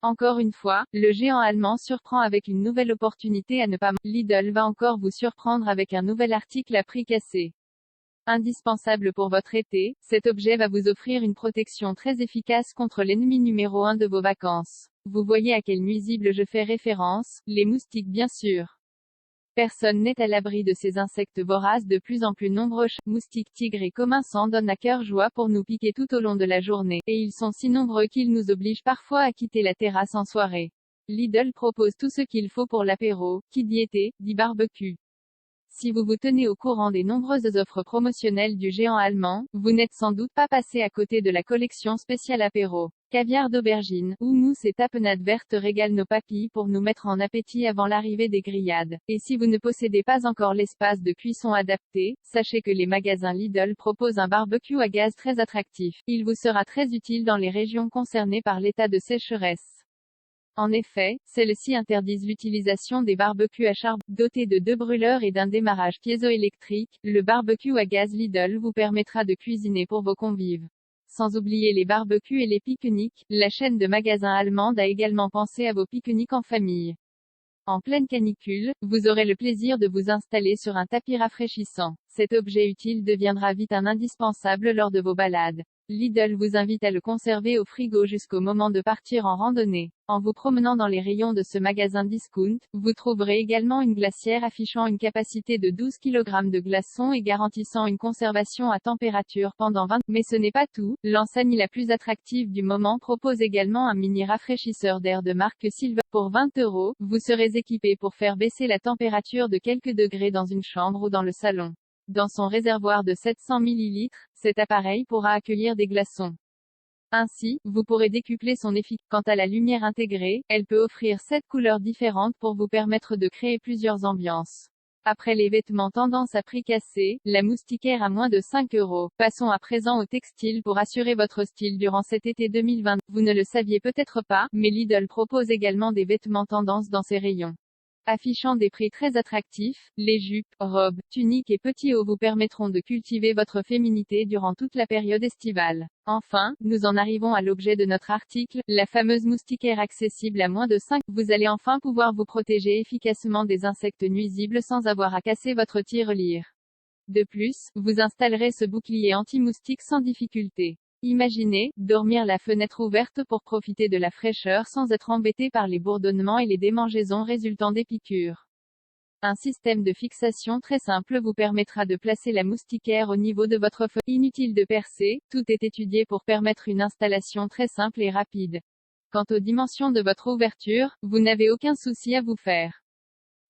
Encore une fois, le géant allemand surprend avec une nouvelle opportunité à ne pas manquer. Lidl va encore vous surprendre avec un nouvel article à prix cassé. Indispensable pour votre été, cet objet va vous offrir une protection très efficace contre l'ennemi numéro 1 de vos vacances. Vous voyez à quel nuisible je fais référence, les moustiques bien sûr. Personne n'est à l'abri de ces insectes voraces de plus en plus nombreux. Moustiques, tigres et communs s'en donnent à cœur joie pour nous piquer tout au long de la journée, et ils sont si nombreux qu'ils nous obligent parfois à quitter la terrasse en soirée. Lidl propose tout ce qu'il faut pour l'apéro, qui dit été, dit barbecue. Si vous vous tenez au courant des nombreuses offres promotionnelles du géant allemand, vous n'êtes sans doute pas passé à côté de la collection spéciale apéro. Caviar d'aubergine, houmous et tapenade verte régalent nos papilles pour nous mettre en appétit avant l'arrivée des grillades. Et si vous ne possédez pas encore l'espace de cuisson adapté, sachez que les magasins Lidl proposent un barbecue à gaz très attractif. Il vous sera très utile dans les régions concernées par l'état de sécheresse. En effet, celles-ci interdisent l'utilisation des barbecues à charbon. Doté de 2 brûleurs et d'un démarrage piézoélectrique, le barbecue à gaz Lidl vous permettra de cuisiner pour vos convives. Sans oublier les barbecues et les pique-niques, la chaîne de magasins allemande a également pensé à vos pique-niques en famille. En pleine canicule, vous aurez le plaisir de vous installer sur un tapis rafraîchissant. Cet objet utile deviendra vite un indispensable lors de vos balades. Lidl vous invite à le conserver au frigo jusqu'au moment de partir en randonnée. En vous promenant dans les rayons de ce magasin discount, vous trouverez également une glacière affichant une capacité de 12 kg de glaçons et garantissant une conservation à température pendant 20. Mais ce n'est pas tout, l'enseigne la plus attractive du moment propose également un mini rafraîchisseur d'air de marque Silva. Pour 20 €, vous serez équipé pour faire baisser la température de quelques degrés dans une chambre ou dans le salon. Dans son réservoir de 700 ml, cet appareil pourra accueillir des glaçons. Ainsi, vous pourrez décupler son efficacité. Quant à la lumière intégrée, elle peut offrir 7 couleurs différentes pour vous permettre de créer plusieurs ambiances. Après les vêtements tendance à prix cassé, la moustiquaire à moins de 5 €. Passons à présent au textile pour assurer votre style durant cet été 2020. Vous ne le saviez peut-être pas, mais Lidl propose également des vêtements tendance dans ses rayons. Affichant des prix très attractifs, les jupes, robes, tuniques et petits hauts vous permettront de cultiver votre féminité durant toute la période estivale. Enfin, nous en arrivons à l'objet de notre article, la fameuse moustiquaire accessible à moins de 5 €. Vous allez enfin pouvoir vous protéger efficacement des insectes nuisibles sans avoir à casser votre tirelire. De plus, vous installerez ce bouclier anti-moustique sans difficulté. Imaginez, dormir la fenêtre ouverte pour profiter de la fraîcheur sans être embêté par les bourdonnements et les démangeaisons résultant des piqûres. Un système de fixation très simple vous permettra de placer la moustiquaire au niveau de votre fenêtre. Inutile de percer, tout est étudié pour permettre une installation très simple et rapide. Quant aux dimensions de votre ouverture, vous n'avez aucun souci à vous faire.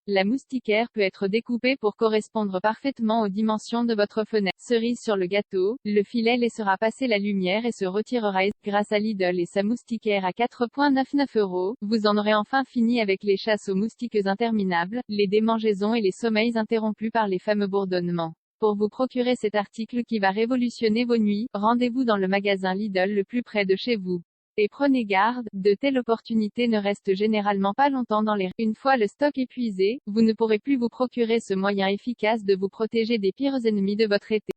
La moustiquaire peut être découpée pour correspondre parfaitement aux dimensions de votre fenêtre. Cerise sur le gâteau, le filet laissera passer la lumière et se retirera. Grâce à Lidl et sa moustiquaire à 4,99 €, vous en aurez enfin fini avec les chasses aux moustiques interminables, les démangeaisons et les sommeils interrompus par les fameux bourdonnements. Pour vous procurer cet article qui va révolutionner vos nuits, rendez-vous dans le magasin Lidl le plus près de chez vous. Et prenez garde, de telles opportunités ne restent généralement pas longtemps dans les. Une fois le stock épuisé, vous ne pourrez plus vous procurer ce moyen efficace de vous protéger des pires ennemis de votre été.